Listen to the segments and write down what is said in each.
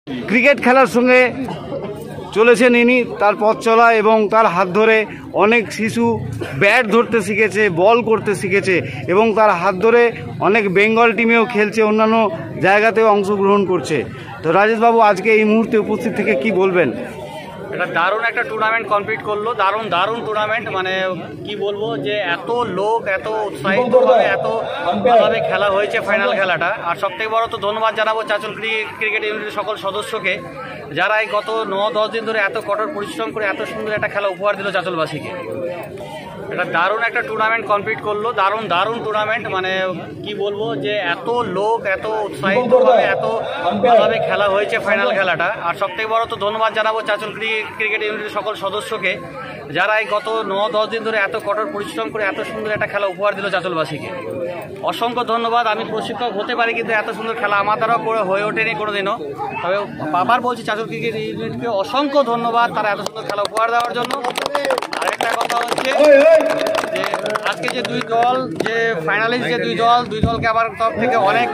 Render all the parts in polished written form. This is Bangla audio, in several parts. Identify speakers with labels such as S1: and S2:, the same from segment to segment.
S1: ক্রিকেট খেলার সঙ্গে চলেছেন ইনি, তার পথ চলা এবং তার হাত ধরে অনেক শিশু ব্যাট ধরতে শিখেছে, বল করতে শিখেছে এবং তার হাত ধরে অনেক বেঙ্গল টিমেও খেলছে, অন্যান্য জায়গাতেও অংশগ্রহণ করছে। তো রাজেশবাবু আজকে এই মুহূর্তে উপস্থিত থেকে কি বলবেন?
S2: এটা দারুণ একটা টুর্নামেন্ট কমপ্লিট করলো, দারুণ টুর্নামেন্ট। মানে কি বলবো যে এত লোক এত উৎসাহিতভাবে এত ভালোভাবে খেলা হয়েছে ফাইনাল খেলাটা। আর সবথেকে বড় তো ধন্যবাদ জানাবো চাঁচল ক্রিকেট ইউনিটের সকল সদস্যকে, যারা এই গত 9-10 দিন ধরে এত কঠোর পরিশ্রম করে এত সুন্দর একটা খেলা উপহার দিল চাঁচলবাসীকে। এটা দারুণ একটা টুর্নামেন্ট কমপ্লিট করলো, দারুণ টুর্নামেন্ট। মানে কি বলবো যে এত লোক এত উৎসাহিতভাবে এত ভালোভাবে খেলা হয়েছে ফাইনাল খেলাটা। আর সবথেকে বড় তো ধন্যবাদ জানাবো চাঁচল ক্রিকেট ইউনিটের সকল সদস্যকে, যারা এই গত 9-10 দিন ধরে এত কঠোর পরিশ্রম করে এত সুন্দর একটা খেলা উপহার দিল চাঁচলবাসীকে। অসংখ্য ধন্যবাদ। আমি প্রশিক্ষক হতে পারি কিন্তু এত সুন্দর খেলা আমার দ্বারাও করে হয়ে ওঠেনি কোনোদিনও। তবে আবার বলছি চাঁচল ক্রিকেট ইউনিটকে অসংখ্য ধন্যবাদ তারা এত সুন্দর খেলা উপহার দেওয়ার জন্য। আরেকটা কথা হচ্ছে যে আজকে যে দুই দল যে ফাইনালিস্ট যে দুই দলকে আমার তরফ থেকে অনেক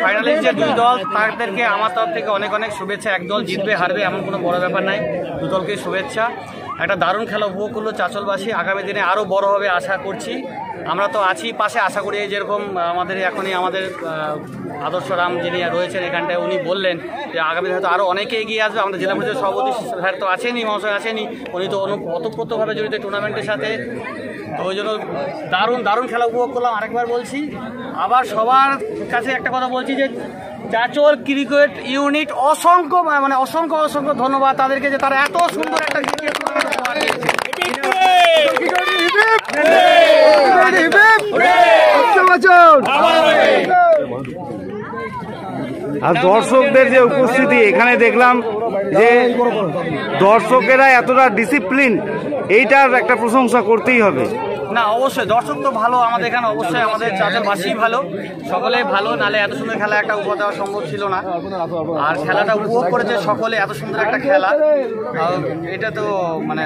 S2: ফাইনালিস্ট যে দুই দল তাদেরকে আমার তরফ থেকে অনেক শুভেচ্ছা। এক দল জিতবে হারবে এমন কোনো বড় ব্যাপার নাই, দু দলকে শুভেচ্ছা। একটা দারুণ খেলা উপভোগ করলো চাঁচলবাসী, আগামী দিনে আরও বড় হবে আশা করছি। আমরা তো আছি পাশে, আশা করি যেরকম আমাদের এখনই আমাদের আদর্শ রাম যিনি রয়েছেন এখানটায় উনি বললেন যে আগামী হয়তো আরও অনেকে এগিয়ে আসবে। আমাদের জেলা পরিষদের সভাপতি স্যার তো আছেনই, মহাশয় আছেনই, উনি তো ওতপ্রোতভাবে জড়িত টুর্নামেন্টের সাথে। তো ওই জন্য দারুণ খেলা উপভোগ করলাম। আরেকবার বলছি, আবার সবার কাছে একটা কথা বলছি যে চাঁচল ক্রিকেট ইউনিট অসংখ্য ধন্যবাদ তাদেরকে যে তারা এত সুন্দর একটা ক্রিকেট টুর্নামেন্ট উপহার দিয়েছে।
S1: আর দর্শকদের যে উপস্থিতি এখানে দেখলাম যে দর্শকেরা এতটা ডিসিপ্লিন, এইটার একটা প্রশংসা করতেই হবে।
S2: না অবশ্যই দর্শক তো ভালো আমাদের এখানে, অবশ্যই আমাদের চাঁচলবাসী ভালো, সকলে ভালো, নালে এত সুন্দর খেলা একটা উপহার দেওয়া সম্ভব ছিল না। আর খেলাটা উপভোগ করেছে সকলে, এত সুন্দর একটা খেলা, এটা তো মানে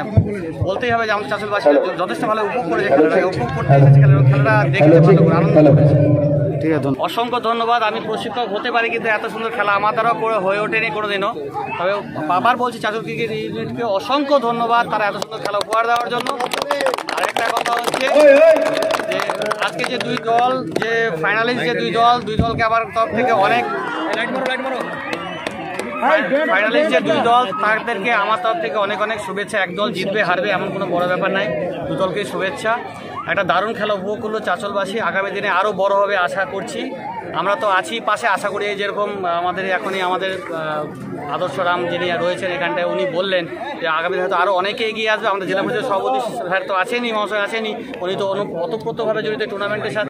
S2: বলতেই হবে যে আমাদের চাঁচলবাসী যথেষ্ট ভালো উপভোগ করেছে খেলাটাকে, উপভোগ করতে এসেছে খেলাটা দেখতে ভালো করে আনন্দ করেছে।
S1: ঠিক আছে,
S2: অসংখ্য ধন্যবাদ। আমি প্রশিক্ষক হতে পারি কিন্তু এত সুন্দর খেলা আমার দ্বারাও করে হয়ে ওঠেনি কোনোদিনও। তবে আবার বলছি চাঁচল ক্রিকেট ইউনিটকে অসংখ্য ধন্যবাদ তারা এত সুন্দর খেলা উপহার দেওয়ার জন্য। আরেকটা কথা হচ্ছে যে আজকে যে দুই দল যে ফাইনালিস্ট যে দুই দলকে আমার তরফ থেকে অনেক ফাইনালিস্ট যে দুই দল তাদেরকে আমার তরফ থেকে অনেক শুভেচ্ছা। এক দল জিতবে হারবে এমন কোনো বড় ব্যাপার নাই, দু দলকে শুভেচ্ছা। একটা দারুণ খেলা উপভোগ করলো চাঁচলবাসী, আগামী দিনে আরও বড় হবে আশা করছি। আমরা তো আছি পাশে, আশা করি যেরকম আমাদের এখনই আমাদের আদর্শ রাম যিনি রয়েছেন এখানটায় উনি বললেন যে আগামী হয়তো আরও অনেকে এগিয়ে আসবে। আমাদের জেলা পরিষদের সভাপতি স্যার তো আছেনই, মহাশয় আছেনই, উনি তো ওতপ্রোতভাবে জড়িত টুর্নামেন্টের সাথে।